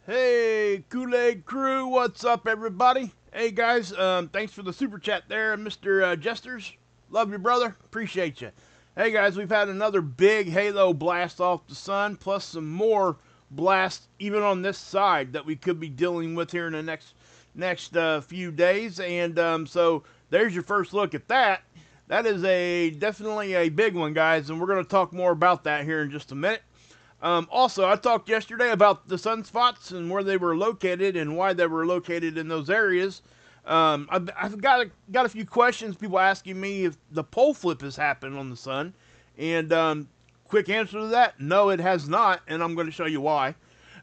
Hey, Kool-aid Krew, what's up, everybody? Hey, guys, thanks for the super chat there, Mr. Jesters. Love you, brother. Appreciate you. Hey, guys, we've had another big Halo blast off the sun, plus some more blasts even on this side that we could be dealing with here in the next few days. And so there's your first look at that. That is definitely a big one, guys, and we're going to talk more about that here in just a minute. Also, I talked yesterday about the sunspots and where they were located and why they were located in those areas. I've got a few questions. People asking me if the pole flip has happened on the sun, and quick answer to that: no, it has not, and I'm going to show you why.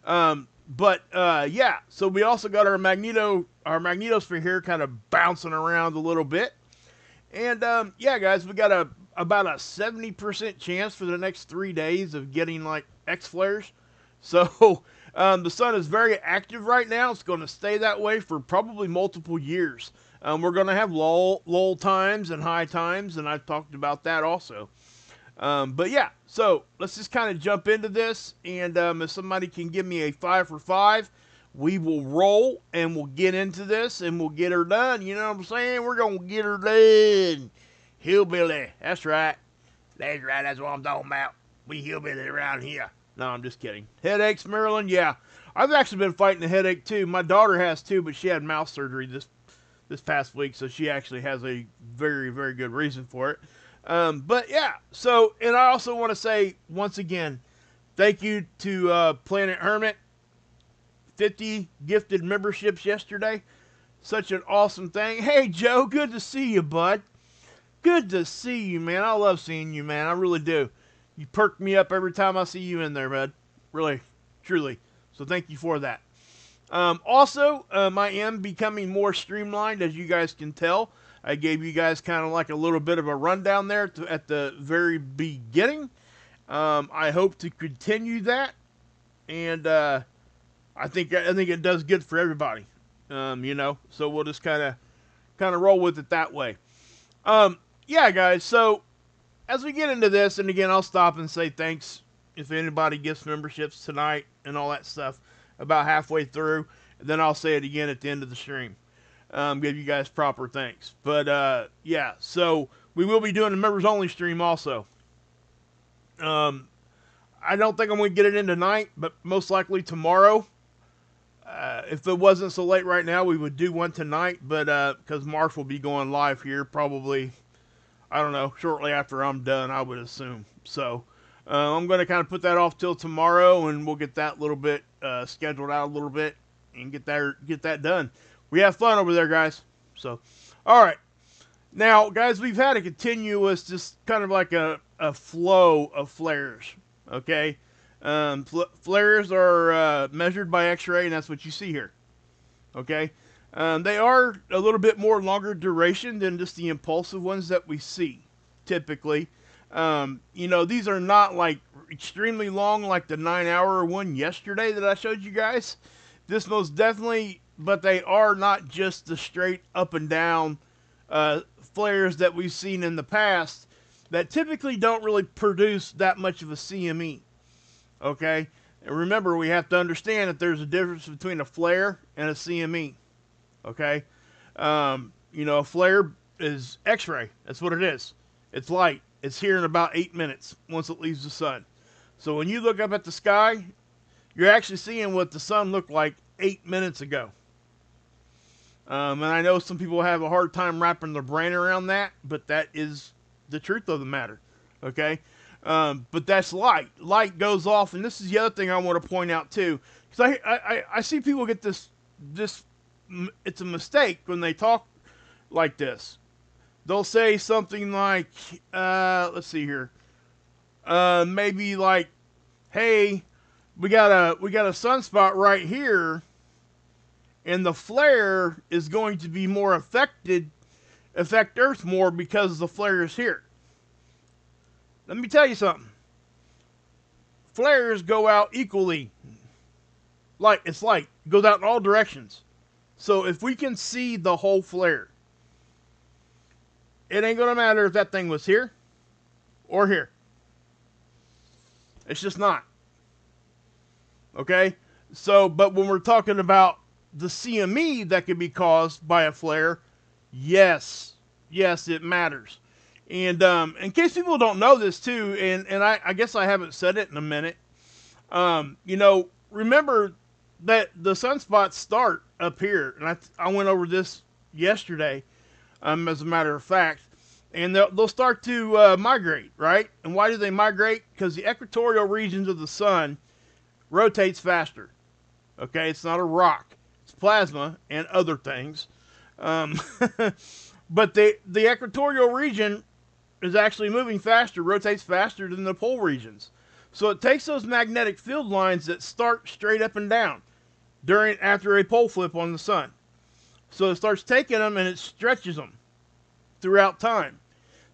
Yeah, so we also got our magnetosphere here, kind of bouncing around a little bit. And yeah, guys, we got about a 70% chance for the next 3 days of getting like X flares. So the sun is very active right now. It's going to stay that way for probably multiple years. We're going to have lull times and high times, and I've talked about that also. But yeah, so let's just kind of jump into this, and if somebody can give me a 5 for 5, we will roll and we'll get into this and we'll get her done. You know what I'm saying? We're gonna get her done. Hillbilly. That's right. That's right. That's what I'm talking about. We hillbilly around here. No, I'm just kidding. Headaches, Maryland? Yeah. I've actually been fighting a headache too. My daughter has too, but she had mouth surgery this past week, so she actually has a very, very good reason for it. But yeah, so, and I also want to say once again, thank you to Planet Hermit. 50 gifted memberships yesterday. Such an awesome thing. Hey, Joe, good to see you, bud. Good to see you, man. I love seeing you, man. I really do. You perk me up every time I see you in there, bud. Really, truly. So thank you for that. Also, I am becoming more streamlined, as you guys can tell. I gave you guys kind of like a little bit of a rundown there at the very beginning. I hope to continue that, and I think it does good for everybody. So we'll just kind of roll with it that way. Yeah, guys. So as we get into this, and again, I'll stop and say thanks if anybody gets memberships tonight and all that stuff about halfway through. And then I'll say it again at the end of the stream. Give you guys proper thanks. But yeah, so we will be doing a members only stream also. I don't think I'm going to get it in tonight, but most likely tomorrow. If it wasn't so late right now, we would do one tonight, but because Marsh will be going live here probably, I don't know, shortly after I'm done, I would assume. So I'm going to kind of put that off till tomorrow, and we'll get that little bit scheduled out a little bit and get that done. We have fun over there, guys. So, all right. Now, guys, we've had a continuous, just kind of like a flow of flares, okay? Flares are measured by X-ray, and that's what you see here. Okay, they are a little bit more longer duration than just the impulsive ones that we see typically. These are not like extremely long like the 9-hour one yesterday that I showed you guys. This most definitely, but they are not just the straight up and down flares that we've seen in the past that typically don't really produce that much of a CME. Okay, and remember, we have to understand that there's a difference between a flare and a CME. Okay, a flare is X-ray. That's what it is. It's light. It's here in about 8 minutes once it leaves the sun. So when you look up at the sky, you're actually seeing what the sun looked like 8 minutes ago. And I know some people have a hard time wrapping their brain around that, but that is the truth of the matter. Okay. But that's light. Light goes off, and this is the other thing I want to point out too, because I see people get this. It's a mistake when they talk like this. They'll say something like, let's see here, maybe like, "Hey, we got a sunspot right here, and the flare is going to be more affect Earth more because the flare is here." Let me tell you something. Flares go out equally. It's light. It goes out in all directions. So if we can see the whole flare, it ain't going to matter if that thing was here or here. It's just not. Okay? So, but when we're talking about the CME that could be caused by a flare, yes, yes, it matters. And in case people don't know this too, and I guess I haven't said it in a minute, remember that the sunspots start up here, and I went over this yesterday, as a matter of fact, and they'll start to migrate, right? And why do they migrate? Because the equatorial regions of the sun rotates faster. Okay, it's not a rock; it's plasma and other things. Um, but the equatorial region is actually moving faster, rotates faster than the pole regions. So it takes those magnetic field lines that start straight up and down after a pole flip on the sun. So it starts taking them and it stretches them throughout time.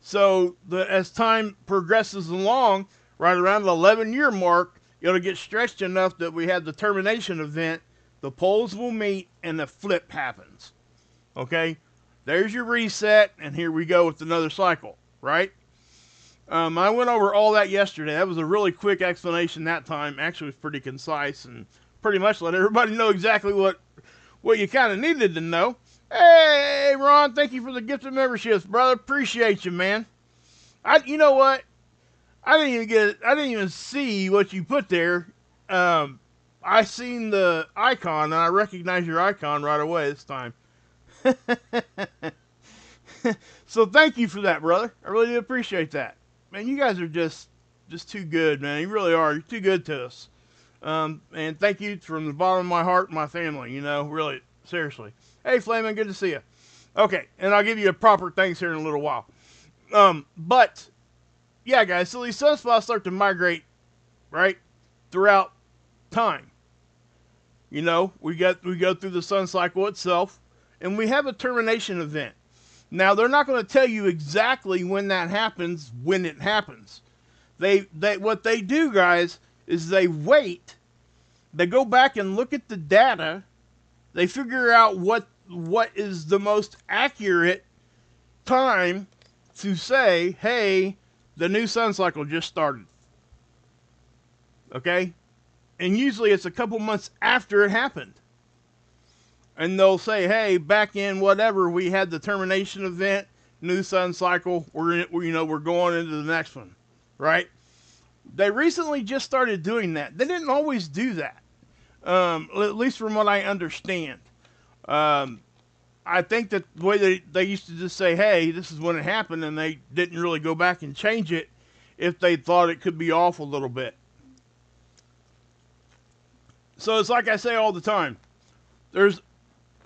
So as time progresses along, right around the 11-year mark, it'll get stretched enough that we have the termination event. The poles will meet and the flip happens. Okay, there's your reset, and here we go with another cycle. Right? I went over all that yesterday. That was a really quick explanation that time. Actually, it was pretty concise and pretty much let everybody know exactly what you kind of needed to know. Hey, Ron, thank you for the gift of memberships, brother. Appreciate you, man. You know what? I didn't even see what you put there. I seen the icon, and I recognized your icon right away this time. So thank you for that, brother. I really do appreciate that. Man, you guys are just too good, man. You really are. You're too good to us. And thank you from the bottom of my heart and my family, really, seriously. Hey, Flamin', good to see you. Okay, and I'll give you a proper thanks here in a little while. But, yeah, guys, so these sunspots start to migrate, right, throughout time. We go through the sun cycle itself, and we have a termination event. Now, they're not going to tell you exactly when that happens, when it happens. What they do, guys, is they wait. They go back and look at the data. They figure out what is the most accurate time to say, hey, the new sun cycle just started. Okay? And usually it's a couple months after it happened. And they'll say, hey, back in whatever, we had the termination event, new sun cycle, we're going into the next one, right? They recently just started doing that. They didn't always do that, at least from what I understand. I think that the way they used to just say, hey, this is when it happened, and they didn't really go back and change it if they thought it could be off a little bit. So it's like I say all the time. There's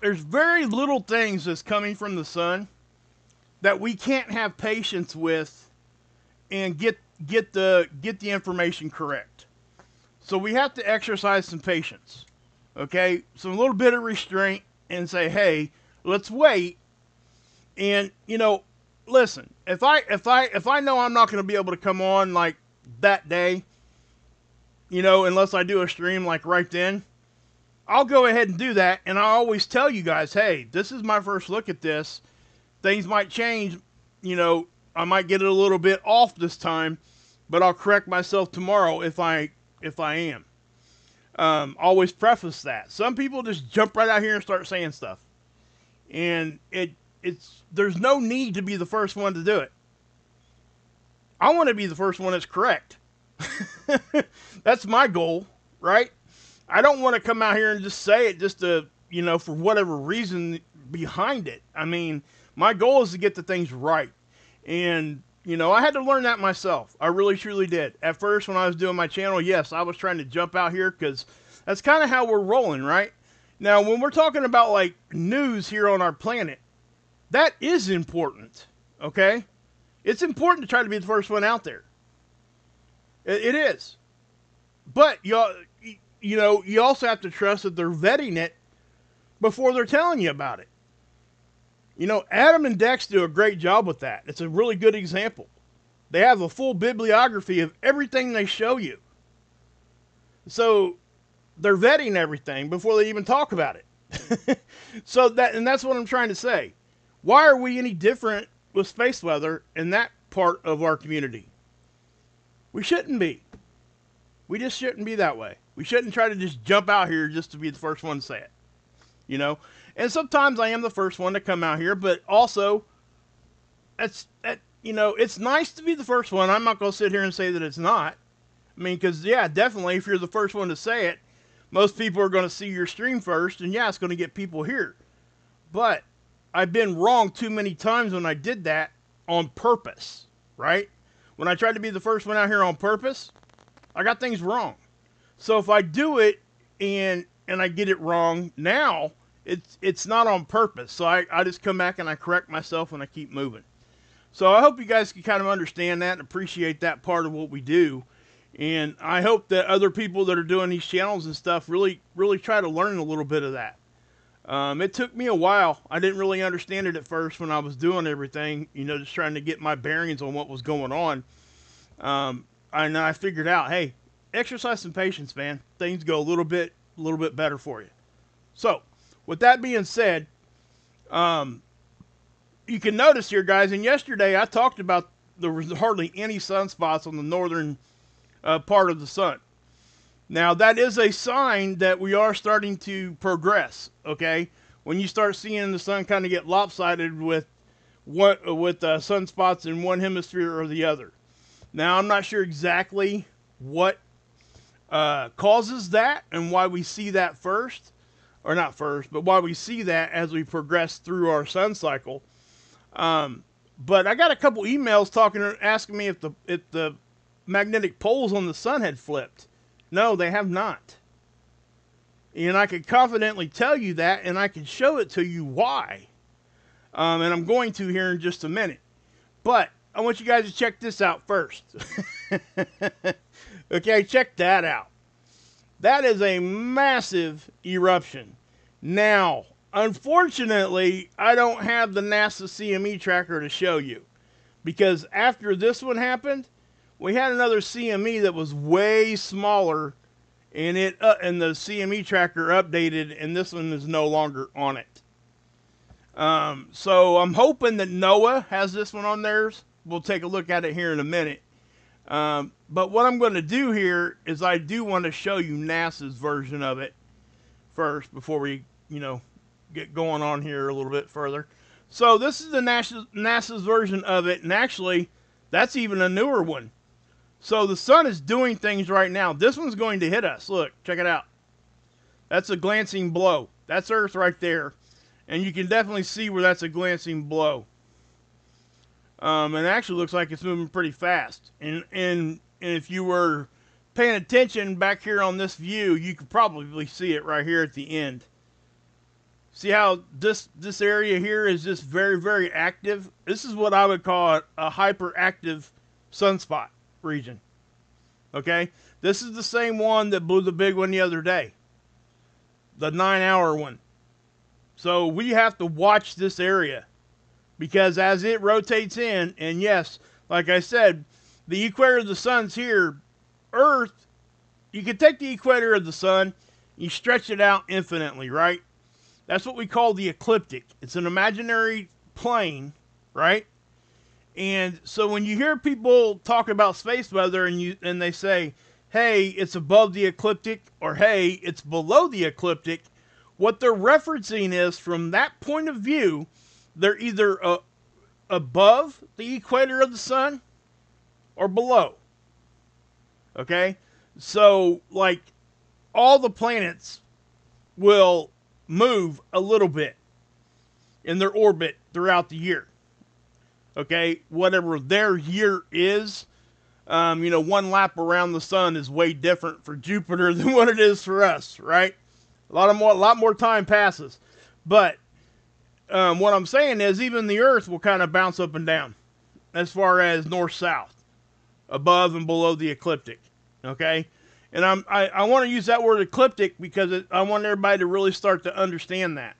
very little things that's coming from the sun that we can't have patience with and get the information correct. So we have to exercise some patience. Okay? So a little bit of restraint and say, hey, let's wait. And listen, if I know I'm not going to be able to come on like that day, unless I do a stream like right then, I'll go ahead and do that, and I always tell you guys, hey, this is my first look at this. Things might change, I might get it a little bit off this time, but I'll correct myself tomorrow if I am. Always preface that. Some people just jump right out here and start saying stuff, and there's no need to be the first one to do it. I want to be the first one that's correct. That's my goal, right? I don't want to come out here and just say it just to, for whatever reason behind it. I mean, my goal is to get the things right. And, I had to learn that myself. I really, truly did. At first, when I was doing my channel, yes, I was trying to jump out here because that's kind of how we're rolling, right? Now, when we're talking about, like, news here on our planet, that is important, okay? It's important to try to be the first one out there. It is. But, you also have to trust that they're vetting it before they're telling you about it. Adam and Dex do a great job with that. It's a really good example. They have a full bibliography of everything they show you. So they're vetting everything before they even talk about it. That's what I'm trying to say. Why are we any different with space weather in that part of our community? We shouldn't be. We just shouldn't be that way. We shouldn't try to just jump out here just to be the first one to say it, you know. And sometimes I am the first one to come out here, but also, it's nice to be the first one. I'm not going to sit here and say that it's not. I mean, because, yeah, definitely, if you're the first one to say it, most people are going to see your stream first, and yeah, it's going to get people here. But I've been wrong too many times when I did that on purpose, right? When I tried to be the first one out here on purpose, I got things wrong. So if I do it and I get it wrong now, it's not on purpose. So I just come back and I correct myself and I keep moving. So I hope you guys can kind of understand that and appreciate that part of what we do. And I hope that other people that are doing these channels and stuff really, really try to learn a little bit of that. It took me a while. I didn't really understand it at first when I was doing everything, just trying to get my bearings on what was going on. And I figured out, hey, exercise some patience, man. Things go a little bit better for you. So, with that being said, you can notice here, guys, and yesterday I talked about there was hardly any sunspots on the northern part of the sun. Now, that is a sign that we are starting to progress, okay? When you start seeing the sun kind of get lopsided with sunspots in one hemisphere or the other. Now, I'm not sure exactly what causes that and why we see that first. Or not first, but why we see that as we progress through our sun cycle. But I got a couple emails asking me if the magnetic poles on the sun had flipped. No, they have not. And I can confidently tell you that, and I can show it to you why. And I'm going to here in just a minute. But I want you guys to check this out first. Okay, check that out. That is a massive eruption. Now, unfortunately, I don't have the NASA CME tracker to show you. Because after this one happened, we had another CME that was way smaller, and and the CME tracker updated, and this one is no longer on it. So I'm hoping that NOAA has this one on theirs. We'll take a look at it here in a minute. But what I'm going to do here is I do want to show you NASA's version of it first before we, get going on here a little bit further. So this is the NASA's version of it, and actually, that's even a newer one. So the sun is doing things right now. This one's going to hit us. Look, check it out. That's a glancing blow. That's Earth right there. And you can definitely see where that's a glancing blow. And it actually looks like it's moving pretty fast. And if you were paying attention back here on this view, you could probably see it right here at the end. See how this area here is just very, very active? This is what I would call a hyperactive sunspot region. Okay? This is the same one that blew the big one the other day. The 9-hour one. So we have to watch this area. Because as it rotates in, and yes, like I said, the equator of the sun's here. Earth, you can take the equator of the sun, you stretch it out infinitely, right? That's what we call the ecliptic. It's an imaginary plane, right? And so when you hear people talk about space weather and they say, hey, it's above the ecliptic, or hey, it's below the ecliptic, what they're referencing is, from that point of view, they're either above the equator of the sun or below. Okay? So, like, all the planets will move a little bit in their orbit throughout the year. Okay? Whatever their year is, one lap around the sun is way different for Jupiter than what it is for us, right? A lot more time passes. But what I'm saying is, even the Earth will kind of bounce up and down as far as north-south, above and below the ecliptic. Okay? And I want to use that word ecliptic because I want everybody to really start to understand that.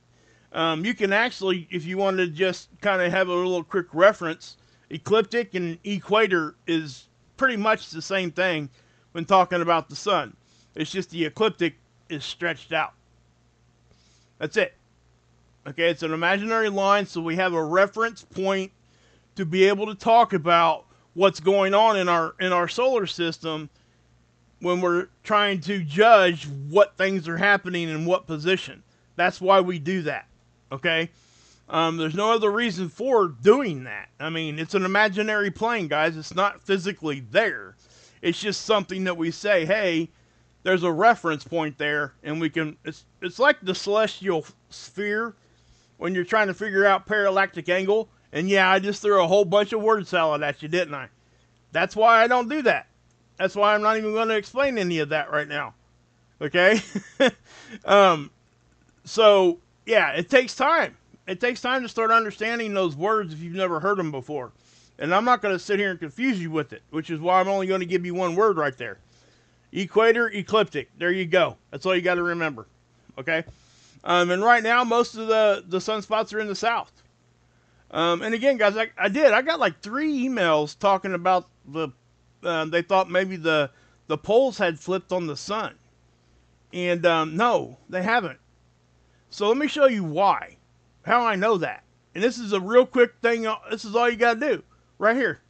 You can actually, if you want to just kind of have a little quick reference, ecliptic and equator is pretty much the same thing when talking about the sun. It's just the ecliptic is stretched out. That's it. Okay, it's an imaginary line, so we have a reference point to be able to talk about what's going on in our solar system when we're trying to judge what things are happening in what position. That's why we do that. Okay? There's no other reason for doing that. I mean, it's an imaginary plane, guys. It's not physically there. It's just something that we say, hey, there's a reference point there, and we can, it's like the celestial sphere when you're trying to figure out parallactic angle. And yeah, I just threw a whole bunch of word salad at you, didn't I? That's why I don't do that. That's why I'm not even going to explain any of that right now. Okay? So, yeah, it takes time. It takes time to start understanding those words if you've never heard them before. And I'm not going to sit here and confuse you with it, which is why I'm only going to give you one word right there. Equator, ecliptic. There you go. That's all you got to remember. Okay? And right now, most of the sunspots are in the south. And again, guys, I got like 3 emails talking about they thought maybe the poles had flipped on the sun. And no, they haven't. So let me show you why. How I know that. And this is a real quick thing. This is all you got to do. Right here.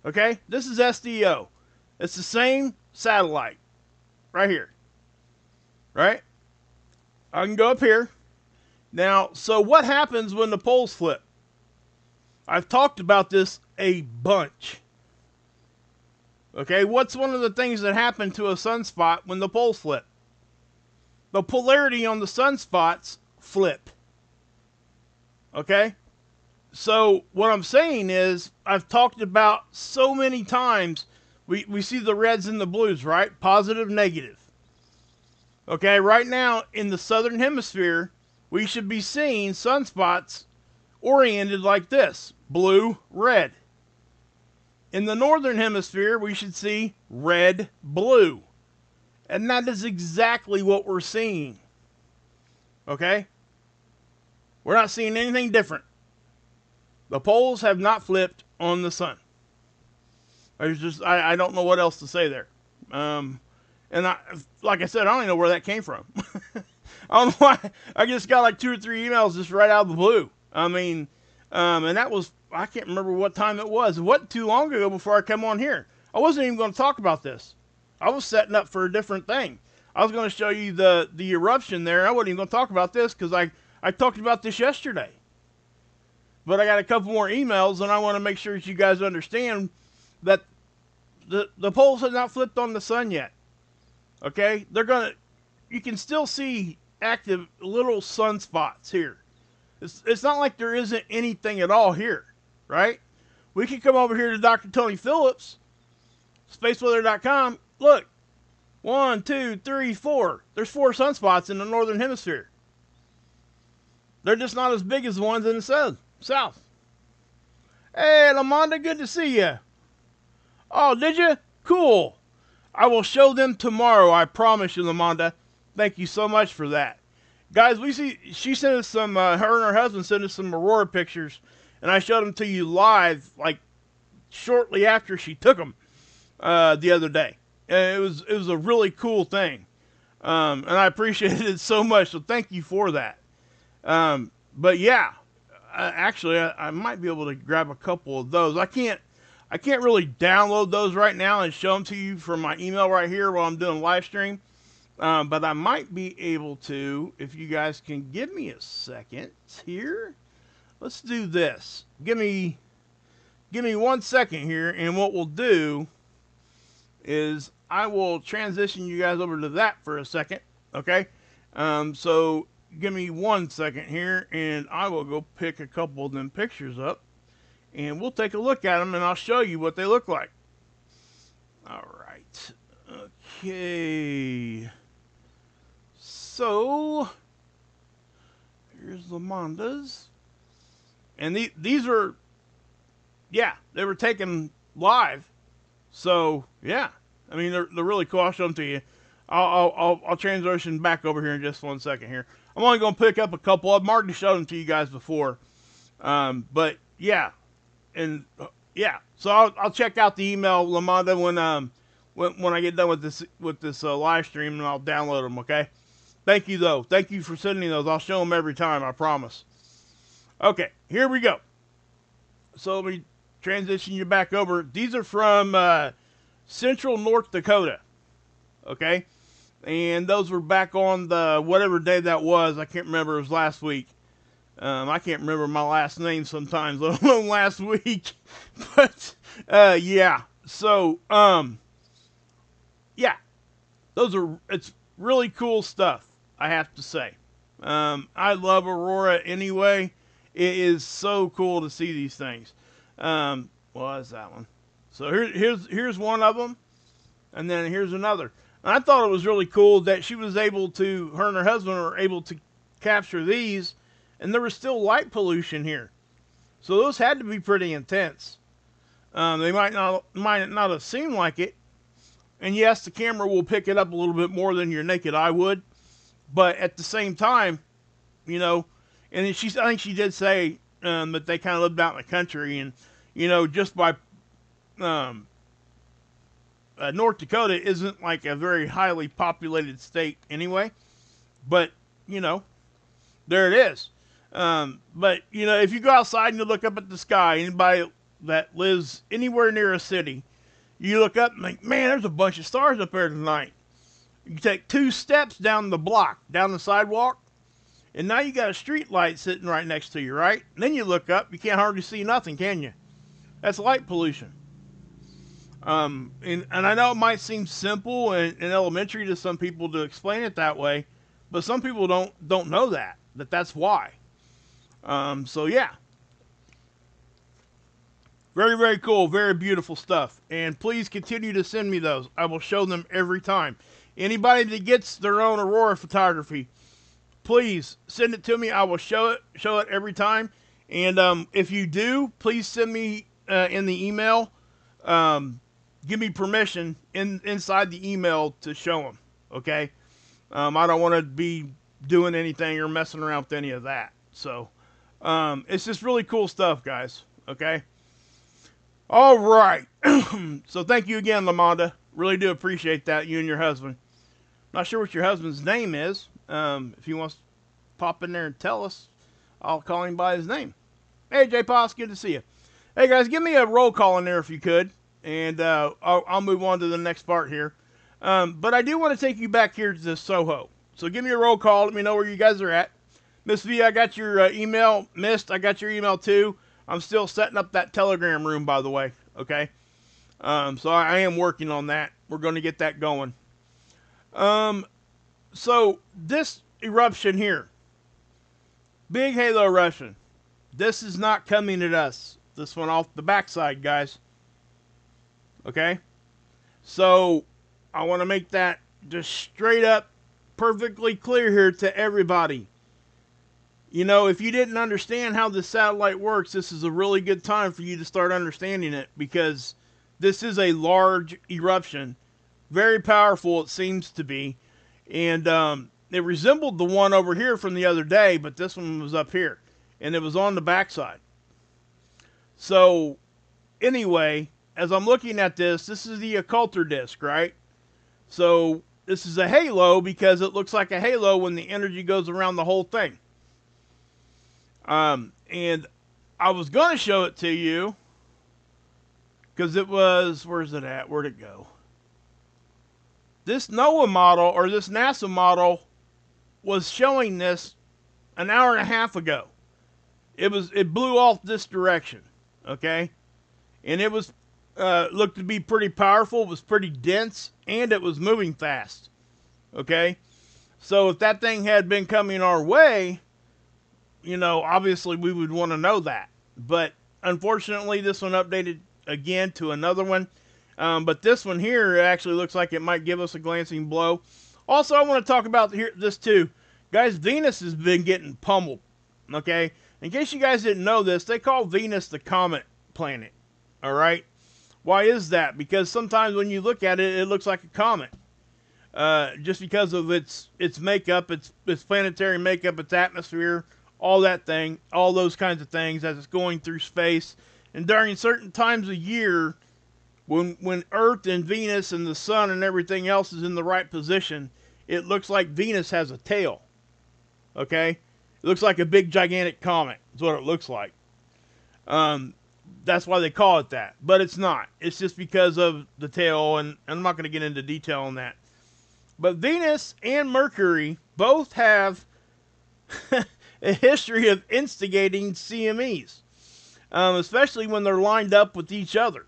Okay? This is SDO. It's the same satellite. Right here. Right? I can go up here. Now, so what happens when the poles flip? I've talked about this a bunch. Okay, what's one of the things that happen to a sunspot when the poles flip? The polarity on the sunspots flip. Okay? So, what I'm saying is, I've talked about so many times, we see the reds and the blues, right? Positive, negative. Okay, right now, in the southern hemisphere, we should be seeing sunspots oriented like this. Blue, red. In the northern hemisphere, we should see red, blue. And that is exactly what we're seeing. Okay? We're not seeing anything different. The poles have not flipped on the sun. There's just, I don't know what else to say there. And like I said, I don't even know where that came from. I don't know why. I just got like 2 or 3 emails just right out of the blue. I mean, and that was, I can't remember what time it was. It wasn't too long ago before I came on here. I wasn't even going to talk about this. I was setting up for a different thing. I was going to show you the eruption there. I wasn't even going to talk about this because I talked about this yesterday. But I got a couple more emails, and I want to make sure that you guys understand that the poles have not flipped on the sun yet. Okay? You can still see active little sunspots here. It's not like there isn't anything at all here, right? We can come over here to Dr. Tony Phillips, spaceweather.com. Look, 1, 2, 3, 4. There's 4 sunspots in the northern hemisphere. They're just not as big as the ones in the south. Hey, Lamonda, good to see you. Oh, did you? Cool. I will show them tomorrow, I promise you, Lamonda. Thank you so much for that. Guys, she sent us some, her and her husband sent us some aurora pictures, and I showed them to you live, like, shortly after she took them the other day. And it was a really cool thing. And I appreciated it so much, so thank you for that. But yeah, actually, I might be able to grab a couple of those. I can't really download those right now and show them to you from my email right here while I'm doing live stream. But I might be able to, if you guys can give me a second here. Let's do this. Give me 1 second here, and what we'll do is I will transition you guys over to that for a second, okay? So give me 1 second here, and I will go pick a couple of them pictures up, and we'll take a look at them, and I'll show you what they look like. All right. Okay. So here's Lamonda's, and these are, yeah, they were taken live. So yeah, I mean they're really cool. I'll show them to you. I'll transition back over here in just 1 second here. I'm only going to pick up a couple of them. I already showed them to you guys before, but yeah, and yeah. So I'll check out the email, Lamonda, when I get done with this live stream, and I'll download them. Okay. Thank you though. Thank you for sending those. I'll show them every time. I promise. Okay, here we go. So let me transition you back over. These are from Central North Dakota. Okay? And those were back on the whatever day that was. I can't remember. It was last week. I can't remember my last name sometimes, let alone last week. But yeah. So yeah, it's really cool stuff, I have to say. I love Aurora anyway. It is so cool to see these things. Well, that's that one. So here's one of them, and then here's another. And I thought it was really cool that she was able to, her and her husband were able to capture these, and there was still light pollution here. So those had to be pretty intense. They might not have seemed like it, and yes, the camera will pick it up a little bit more than your naked eye would, but at the same time, you know, and I think she did say that they kind of lived out in the country, and just by North Dakota isn't like a very highly populated state anyway, but there it is. But if you go outside and you look up at the sky, anybody that lives anywhere near a city, you look up and think, man, there's a bunch of stars up there tonight. You take 2 steps down the block, down the sidewalk, and now you got a street light sitting right next to you, right? And then you look up, you can't hardly see nothing, can you? That's light pollution. And I know it might seem simple and elementary to some people to explain it that way, but some people don't know that's why. So yeah. Very, very cool, very beautiful stuff. And please continue to send me those. I will show them every time. Anybody that gets their own Aurora photography, please send it to me. I will show it every time. And if you do, please send me in the email. Give me permission inside the email to show them. Okay? I don't want to be doing anything or messing around with any of that. So it's just really cool stuff, guys. Okay? All right. So thank you again, LaMonda. Really do appreciate that, you and your husband. Not sure what your husband's name is. If he wants to pop in there and tell us, I'll call him by his name. Hey, J. Poss, good to see you. Hey, guys, give me a roll call in there if you could, and I'll move on to the next part here. But I do want to take you back here to Soho. So give me a roll call. Let me know where you guys are at. Miss V, I got your email. Mist, I got your email too. I'm still setting up that Telegram room, by the way. Okay? So I am working on that. We're going to get that going. So this eruption here, big halo eruption, this is not coming at us. This one off the backside, guys. Okay? So I want to make that just straight up perfectly clear here to everybody. If you didn't understand how the satellite works, this is a really good time for you to start understanding it, because this is a large eruption. Very powerful, it seems to be. And it resembled the one over here from the other day, but this one was up here. And it was on the backside. So, anyway, as I'm looking at this is the occulter disc, right? So, this is a halo because it looks like a halo when the energy goes around the whole thing. And I was going to show it to you because it was, where's it at? Where'd it go? This NOAA model, or this NASA model, was showing this an hour and a half ago. It blew off this direction, okay? And it was looked to be pretty powerful. It was pretty dense, and it was moving fast, okay? So if that thing had been coming our way, obviously we would want to know that. But unfortunately, this one updated again to another one. But this one here actually looks like it might give us a glancing blow. Also, I want to talk about this too. Guys, Venus has been getting pummeled, okay? In case you guys didn't know this, they call Venus the comet planet, all right? Why is that? Because sometimes when you look at it, it looks like a comet. Just because of its makeup, its planetary makeup, its atmosphere, all that thing, all those kinds of things as it's going through space. And during certain times of year, when Earth and Venus and the sun and everything else is in the right position, it looks like Venus has a tail. Okay? It looks like a big gigantic comet. That's what it looks like. That's why they call it that. But it's not. It's just because of the tail, and I'm not going to get into detail on that. But Venus and Mercury both have a history of instigating CMEs, especially when they're lined up with each other.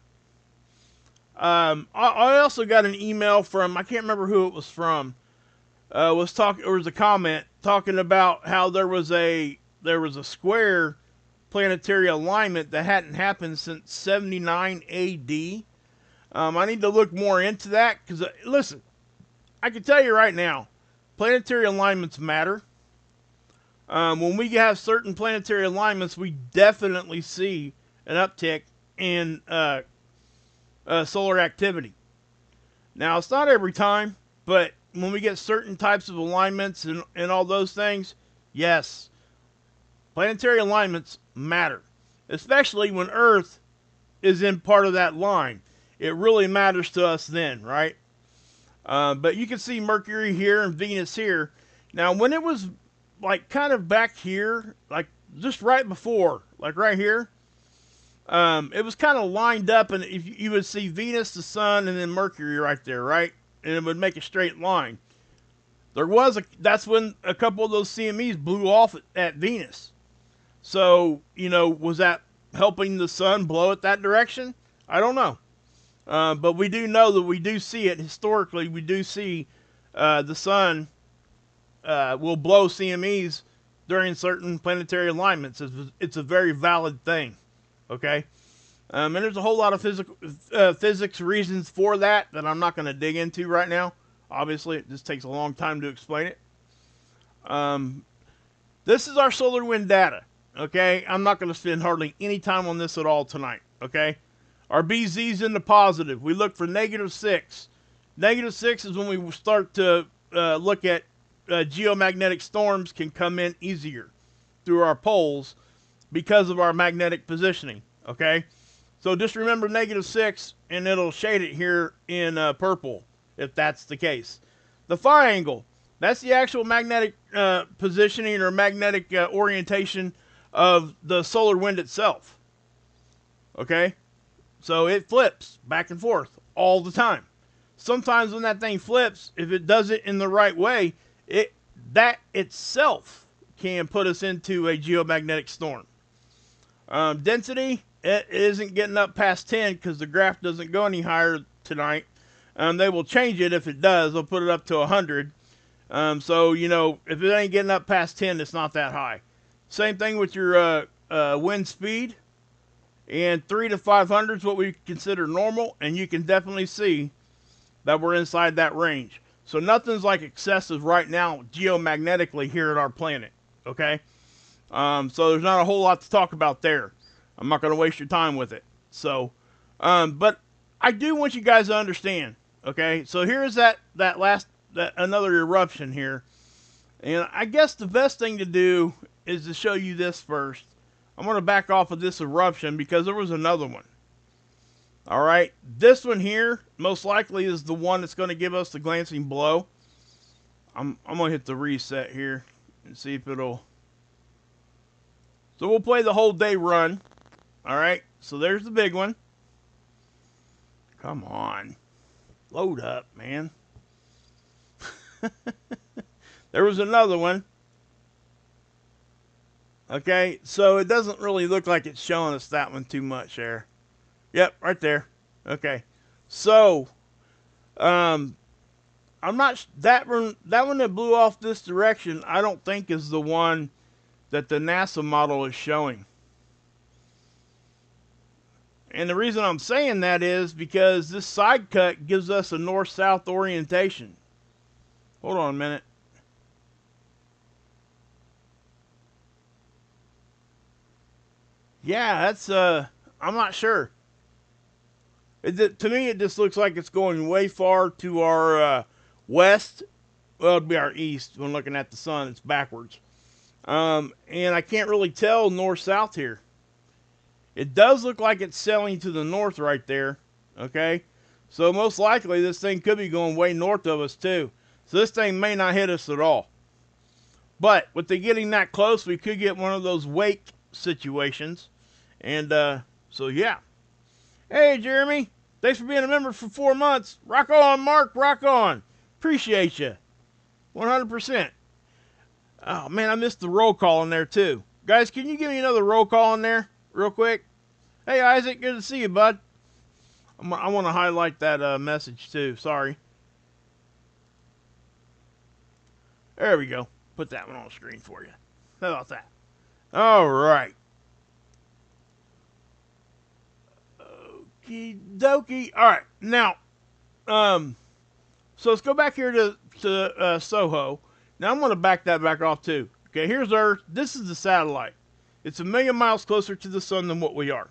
I also got an email from, I can't remember who it was from. There was a comment talking about how there was a square planetary alignment that hadn't happened since 79 AD. I need to look more into that because, listen, I can tell you right now, planetary alignments matter. When we have certain planetary alignments, we definitely see an uptick in solar activity. Now, it's not every time, but when we get certain types of alignments and all those things, yes, planetary alignments matter, especially when Earth is in part of that line. It really matters to us then, right? But you can see Mercury here and Venus here. Now, when it was like kind of back here, like just right before, like right here, it was kind of lined up, and if you would see Venus, the Sun, and then Mercury right there, right? And it would make a straight line. That's when a couple of those CMEs blew off at Venus. So, was that helping the Sun blow it that direction? I don't know. But we do know that we do see it historically. We do see the Sun will blow CMEs during certain planetary alignments. It's a very valid thing. Okay? And there's a whole lot of physics reasons for that I'm not going to dig into right now. Obviously, it just takes a long time to explain it. This is our solar wind data. Okay? I'm not going to spend hardly any time on this at all tonight. Okay? Our BZ's in the positive. We look for -6. -6 is when we start to look at geomagnetic storms can come in easier through our poles because of our magnetic positioning. Okay? So just remember -6, and it'll shade it here in purple, if that's the case. The phi angle, that's the actual magnetic positioning or magnetic orientation of the solar wind itself. Okay? So it flips back and forth all the time. Sometimes when that thing flips, if it does it in the right way, that itself can put us into a geomagnetic storm. Density, it isn't getting up past 10 because the graph doesn't go any higher tonight. They will change it if it does. They'll put it up to 100. So, if it ain't getting up past 10, it's not that high. Same thing with your wind speed. And 3 to 500 is what we consider normal. And you can definitely see that we're inside that range. So nothing's like excessive right now geomagnetically here at our planet. Okay? So there's not a whole lot to talk about there. I'm not going to waste your time with it. So, but I do want you guys to understand. Okay? So here's another eruption here. And I guess the best thing to do is to show you this first. I'm going to back off of this eruption because there was another one. Alright, this one here most likely is the one that's going to give us the glancing blow. I'm going to hit the reset here and see if it'll... So we'll play the whole day run. Alright, so there's the big one. Come on. Load up, man. There was another one. Okay, so it doesn't really look like it's showing us that one too much there. Yep, right there. Okay, so I'm not that one that blew off this direction. I don't think is the one that the NASA model is showing. And the reason I'm saying that is because this side cut gives us a north-south orientation. Hold on a minute. Yeah, that's I'm not sure. To me, it just looks like it's going way far to our west. Well, it'd be our east when looking at the sun. It's backwards. And I can't really tell north-south here. It does look like it's sailing to the north right there. Okay? So most likely this thing could be going way north of us too. So this thing may not hit us at all. But with it getting that close, we could get one of those wake situations. And So yeah. Hey, Jeremy. Thanks for being a member for 4 months. Rock on, Mark. Rock on. Appreciate you. 100%. Oh, man, I missed the roll call in there, too. Guys, can you give me another roll call in there real quick? Hey, Isaac. Good to see you, bud. I want to highlight that message, too. Sorry. There we go. Put that one on the screen for you. How about that? All right. Okie dokie. All right. Now, so let's go back here to Soho. Now I'm going to back that back off too. Okay, here's Earth. This is the satellite. It's 1,000,000 miles closer to the sun than what we are.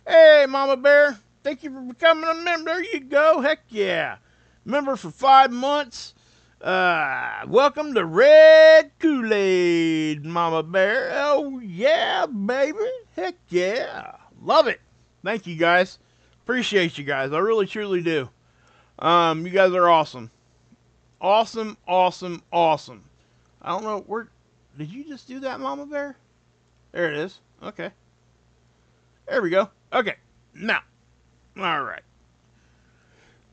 Hey, Mama Bear. Thank you for becoming a member. There you go. Heck yeah. Member for 5 months. Welcome to Red Kool-Aid, Mama Bear. Oh, yeah, baby. Heck yeah. Love it. Thank you, guys. Appreciate you guys. I really, truly do. You guys are awesome. Awesome, awesome, awesome. I don't know, where... Did you just do that, Mama Bear? There it is. Okay. There we go. Okay. Now. Alright.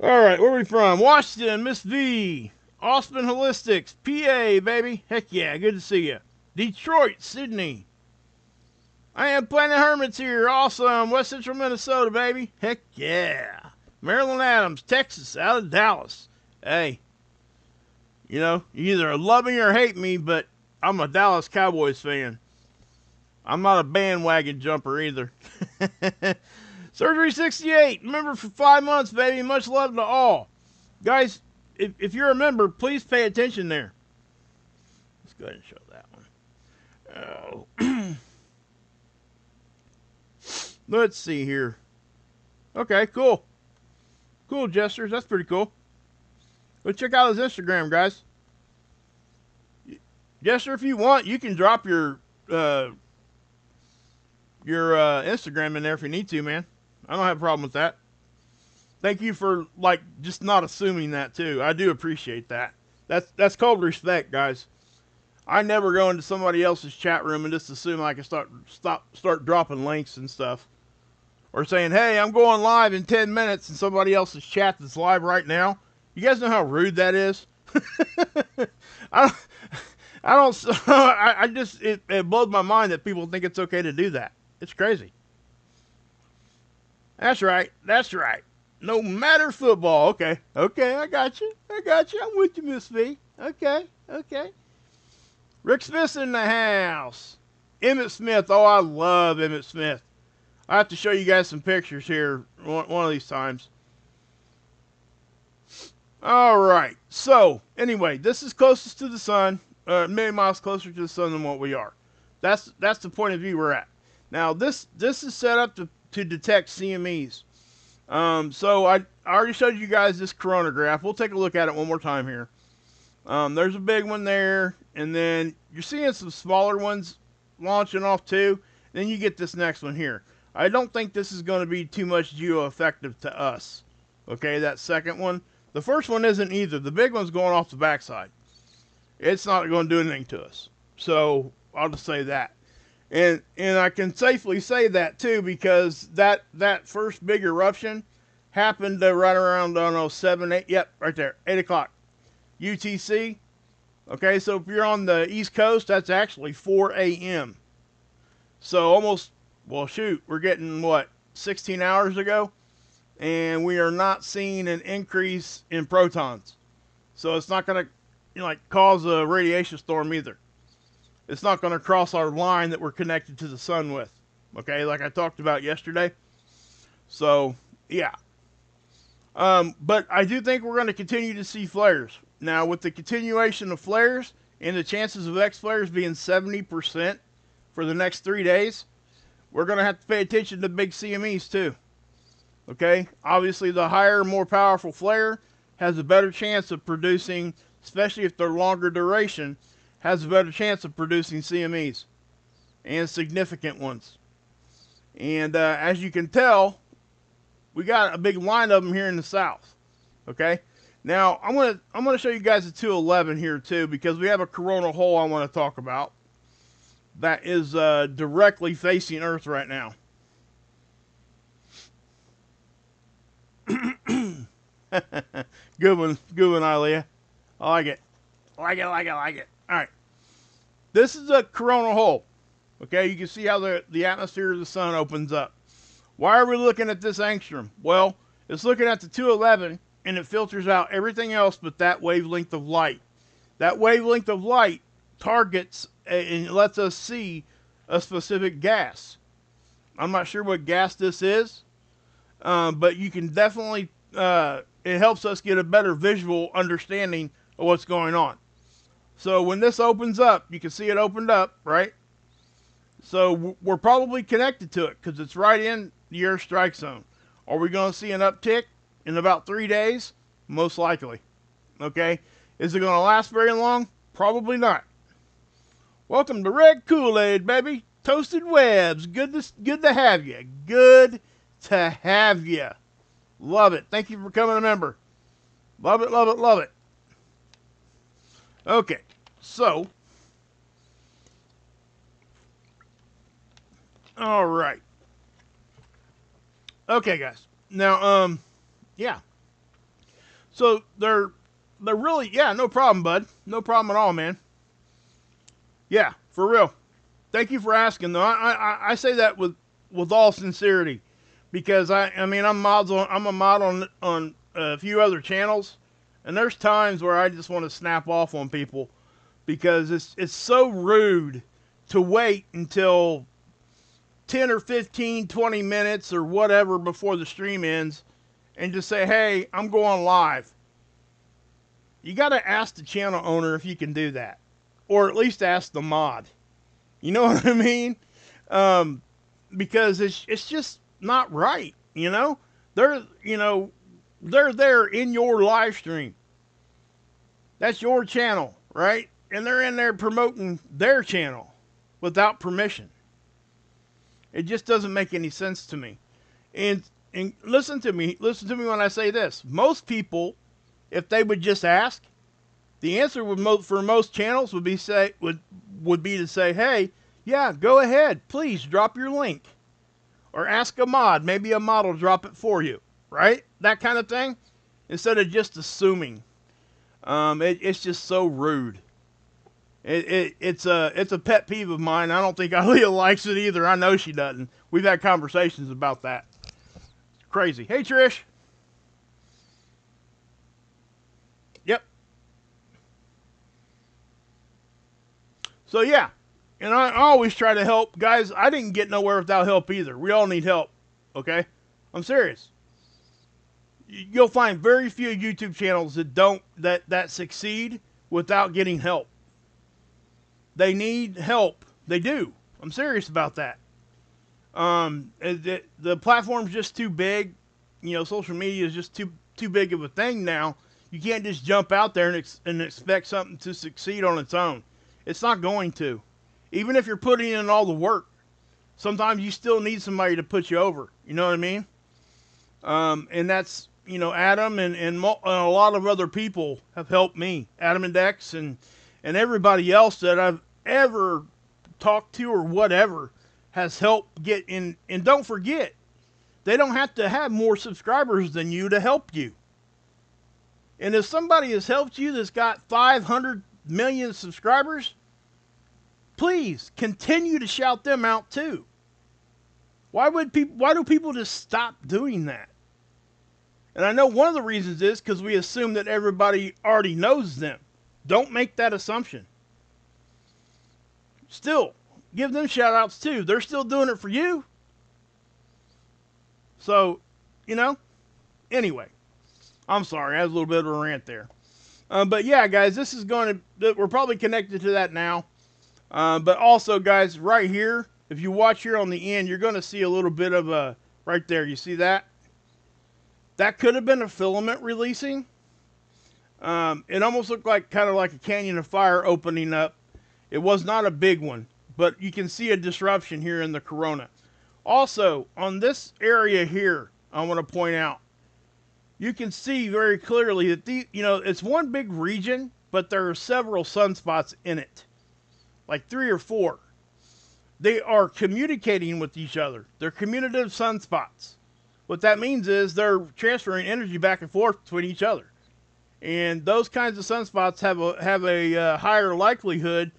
Alright, where are we from? Washington, Miss V. Austin Holistics, PA, baby. Heck yeah, good to see you. Detroit, Sydney. I am Planet Hermits here. Awesome. West Central Minnesota, baby. Heck yeah. Maryland Adams, Texas, out of Dallas. Hey, you know, you either love me or hate me, but I'm a Dallas Cowboys fan. I'm not a bandwagon jumper either. Surgery 68, member for 5 months, baby. Much love to all. Guys, if you're a member, please pay attention there. Let's go ahead and show that one. Oh. Let's see here. Okay, cool. Cool gestures. That's pretty cool. Go check out his Instagram, guys. Jester, if you want, you can drop your Instagram in there if you need to, man. I don't have a problem with that. Thank you for, like, just not assuming that, too. I do appreciate that. That's called respect, guys. I never go into somebody else's chat room and just assume I can start dropping links and stuff. Or saying, hey, I'm going live in 10 minutes in somebody else's chat that's live right now. You guys know how rude that is? It blows my mind that people think it's okay to do that. It's crazy. That's right. That's right. No matter football. Okay. Okay, I got you. I got you. I'm with you, Miss V. Okay. Okay. Rick Smith's in the house. Emmett Smith. Oh, I love Emmett Smith. I have to show you guys some pictures here one of these times. All right. So, anyway, this is closest to the sun, 1,000,000 miles closer to the sun than what we are. That's the point of view we're at. Now, this is set up to detect CMEs. So I already showed you guys this coronagraph. We'll take a look at it one more time here. There's a big one there, and then you're seeing some smaller ones launching off too. Then you get this next one here. I don't think this is going to be too much geo-effective to us. Okay, that second one. The first one isn't either. The big one's going off the backside. It's not going to do anything to us. So I'll just say that. And I can safely say that too, because that first big eruption happened right around, I don't know, 7, 8, yep, right there, 8 o'clock UTC. Okay, so if you're on the East Coast, that's actually 4 a.m. So almost, well, shoot, we're getting, what, 16 hours ago? And we are not seeing an increase in protons. So it's not going to, cause a radiation storm either. It's not going to cross our line that we're connected to the sun with. Okay, like I talked about yesterday. So, yeah. But I do think we're going to continue to see flares. Now, with the continuation of flares and the chances of X flares being 70% for the next 3 days, we're going to have to pay attention to big CMEs too. Okay? Obviously, the higher, more powerful flare has a better chance of producing, especially if they're longer duration, has a better chance of producing CMEs and significant ones. And as you can tell, we got a big line of them here in the south. Okay? Now, I'm gonna show you guys the 211 here too, because we have a coronal hole I want to talk about that is directly facing Earth right now. Good one, Ilea. I like it. Like it. All right. This is a coronal hole. Okay, you can see how the atmosphere of the sun opens up. Why are we looking at this angstrom? Well, it's looking at the 211, and it filters out everything else but that wavelength of light. That wavelength of light targets and lets us see a specific gas. I'm not sure what gas this is, but you can definitely, it helps us get a better visual understanding of what's going on. So when this opens up, you can see it opened up, right? So we're probably connected to it because it's right in the Earth strike zone. Are we going to see an uptick in about 3 days? Most likely. Okay? Is it going to last very long? Probably not. Welcome to Red Kool-Aid, baby. Toasted Webs. Good to have you. Good to have you. Love it. Thank you for becoming a member. Love it, love it, love it. Okay. So, all right. Okay, guys. Now, yeah. So they're really, yeah, no problem, bud. No problem at all, man. Yeah, for real. Thank you for asking, though. I say that with all sincerity, because I mean I'm a mod on a few other channels, and there's times where I just want to snap off on people because it's so rude to wait until 10 or 15, 20 minutes or whatever before the stream ends and just say, hey, I'm going live. You got to ask the channel owner if you can do that, or at least ask the mod. You know what I mean? Because it's just not right. You know, they're there in your live stream. That's your channel, right? And they're in there promoting their channel without permission. It just doesn't make any sense to me. And listen to me when I say this. Most people, if they would just ask, the answer for most channels would be to say, hey, yeah, go ahead, please drop your link, or ask a mod. Maybe a mod will drop it for you, right? That kind of thing, instead of just assuming. It's just so rude. It's a pet peeve of mine. I don't think Aaliyah likes it either. I know she doesn't. We've had conversations about that. It's crazy. Hey, Trish. Yep. So yeah, and I always try to help guys. I didn't get nowhere without help either. We all need help. Okay, I'm serious. You'll find very few YouTube channels that succeed without getting help. They need help. They do. I'm serious about that. The platform's just too big. You know, social media is just too big of a thing now. You can't just jump out there and expect something to succeed on its own. It's not going to. Even if you're putting in all the work, sometimes you still need somebody to put you over. You know what I mean? And that's, you know, Adam and a lot of other people have helped me. Adam and Dex and everybody else that I've ever talked to or whatever has helped get in. And don't forget, they don't have to have more subscribers than you to help you. And if somebody has helped you that's got 500 million subscribers, please continue to shout them out too. Why do people just stop doing that? And I know one of the reasons is because we assume that everybody already knows them. Don't make that assumption. Still, give them shout outs too. They're still doing it for you. So, you know, anyway, I'm sorry. I had a little bit of a rant there. But yeah, guys, this is we're probably connected to that now. But also, guys, right here, if you watch here on the end, you're going to see a little bit of a, right there, you see that? That could have been a filament releasing. It almost looked like kind of like a canyon of fire opening up. It was not a big one, but you can see a disruption here in the corona. Also, on this area here, I want to point out, you can see very clearly that it's one big region, but there are several sunspots in it, like 3 or 4. They are communicating with each other. They're commutative sunspots. What that means is they're transferring energy back and forth between each other. And those kinds of sunspots have a higher likelihood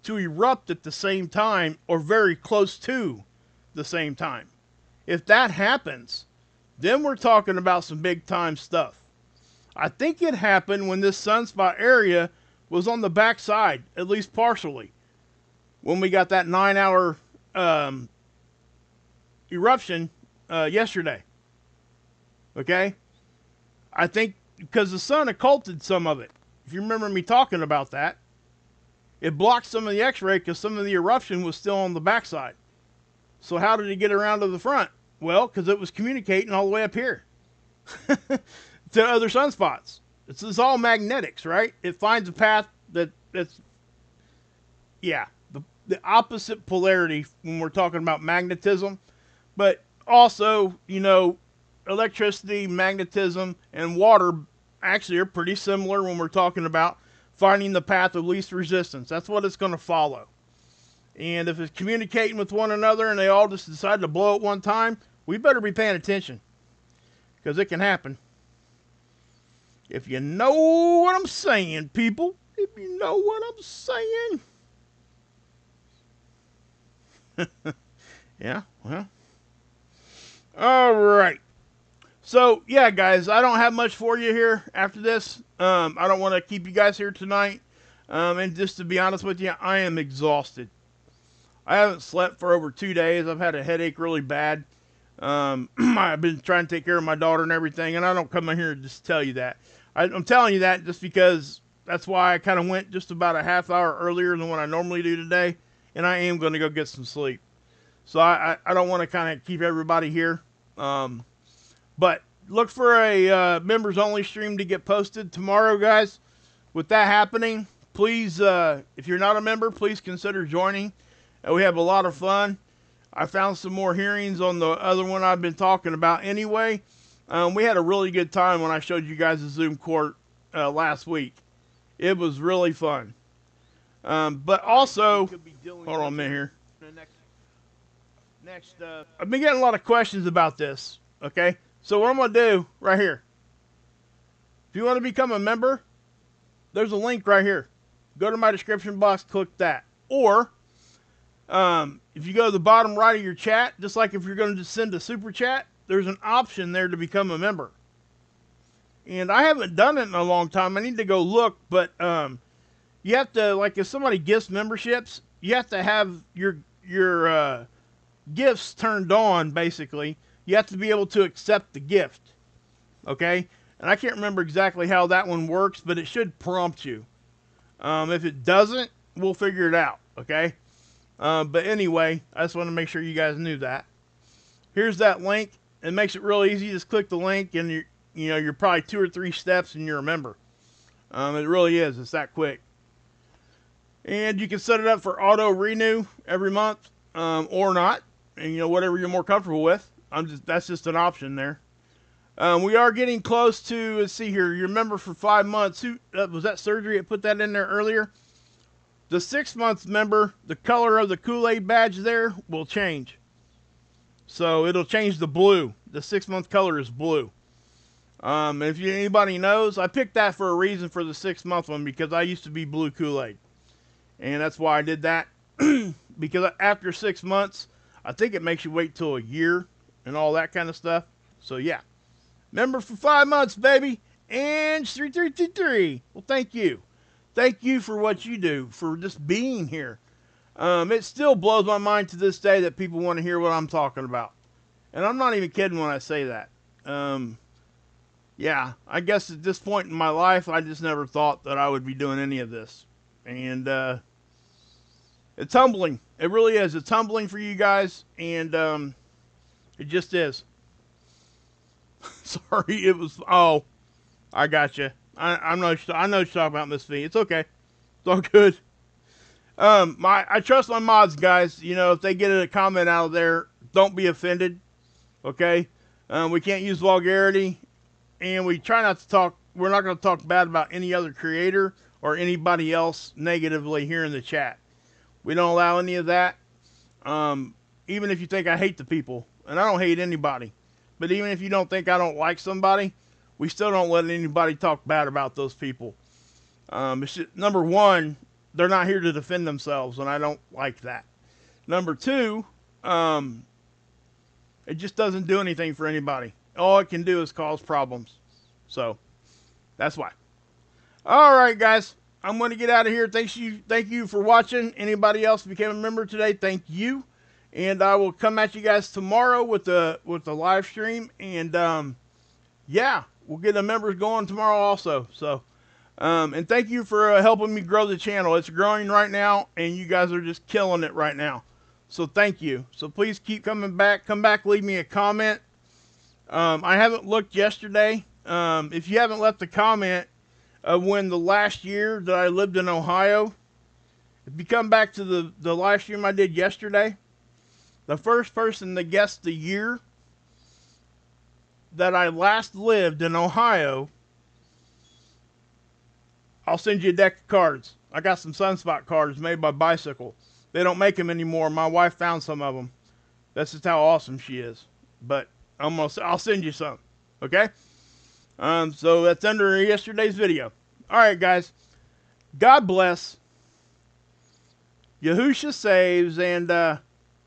to erupt at the same time or very close to the same time. If that happens, then we're talking about some big time stuff. I think it happened when this sunspot area was on the backside, at least partially, when we got that 9-hour eruption yesterday. Okay? I think because the sun occulted some of it. If you remember me talking about that, it blocked some of the X-ray because some of the eruption was still on the backside. So how did it get around to the front? Well, because it was communicating all the way up here to other sunspots. It's all magnetics, right? It finds a path that's the opposite polarity when we're talking about magnetism. But also, electricity, magnetism, and water actually are pretty similar when we're talking about finding the path of least resistance. That's what it's going to follow. And if it's communicating with one another and they all just decide to blow at one time, we better be paying attention, because it can happen. If you know what I'm saying, people. If you know what I'm saying. Yeah, well. All right. So, yeah, guys, I don't have much for you here after this. I don't want to keep you guys here tonight. And just to be honest with you, I am exhausted. I haven't slept for over 2 days. I've had a headache really bad. I've been trying to take care of my daughter and everything, and I don't come in here to just tell you that. I'm telling you that just because that's why I kind of went just about a half hour earlier than what I normally do today, and I am going to go get some sleep. So I don't want to kind of keep everybody here. But look for a members-only stream to get posted tomorrow, guys. With that happening, please, if you're not a member, please consider joining. We have a lot of fun. I found some more hearings on the other one I've been talking about anyway. We had a really good time when I showed you guys the Zoom court last week. It was really fun. But also, hold on a minute here. I've been getting a lot of questions about this. Okay, so what I'm going to do right here. If you want to become a member, there's a link right here. Go to my description box, click that. Or, if you go to the bottom right of your chat, just like if you're going to send a super chat, there's an option there to become a member. And I haven't done it in a long time. I need to go look, but you have to, like, if somebody gifts memberships, you have to have your gifts turned on, basically. You have to be able to accept the gift. Okay? And I can't remember exactly how that one works, but it should prompt you. If it doesn't, we'll figure it out. Okay? But anyway, I just want to make sure you guys knew that. Here's that link. It makes it real easy. Just click the link, and you're probably 2 or 3 steps, and you're a member. It really is. It's that quick. And you can set it up for auto renew every month, or not, and whatever you're more comfortable with. That's just an option there. We are getting close to. Let's see here. You're a member for 5 months. Who was that? Surgery? I put that in there earlier. The 6-month member, the color of the Kool-Aid badge there will change. So it'll change the blue. The 6-month color is blue. If anybody knows, I picked that for a reason for the 6-month one, because I used to be blue Kool-Aid. And that's why I did that. Because after 6 months, I think it makes you wait till a year and all that kind of stuff. So yeah. Member for 5 months, baby. And 3333. Well, thank you. Thank you for what you do, for just being here. It still blows my mind to this day that people want to hear what I'm talking about. And I'm not even kidding when I say that. Yeah, I guess at this point in my life, I just never thought that I would be doing any of this. And it's humbling. It really is. It's humbling for you guys. And it just is. Sorry, it was... Oh, I got you. I know what you're talking about, Miss V. It's okay. It's all good. I trust my mods, guys. If they get a comment out of there, don't be offended. Okay? We can't use vulgarity. And we try not to talk... We're not going to talk bad about any other creator or anybody else negatively here in the chat. We don't allow any of that. Even if you think I hate the people. And I don't hate anybody. But even if you don't think I don't like somebody, we still don't let anybody talk bad about those people. It's just, number one, they're not here to defend themselves, and I don't like that. Number two, it just doesn't do anything for anybody. All it can do is cause problems. So that's why. All right, guys, I'm going to get out of here. Thank you for watching. Anybody else became a member today, thank you. And I will come at you guys tomorrow with the live stream. And yeah, we'll get the members going tomorrow also. So and thank you for helping me grow the channel. It's growing right now, and you guys are just killing it right now. So thank you. So please keep coming back. Come back, leave me a comment. I haven't looked yesterday. If you haven't left a comment when the last year that I lived in Ohio, if you come back to the live stream I did yesterday, the first person that guessed the year that I last lived in Ohio, I'll send you a deck of cards. I got some Sunspot cards made by Bicycle. They don't make them anymore. My wife found some of them. That's just how awesome she is. But I'll send you some. Okay? So that's under yesterday's video. All right, guys. God bless. Yahusha saves. And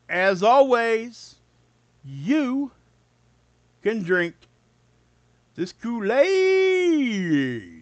as always, you can drink this Kool-Aid.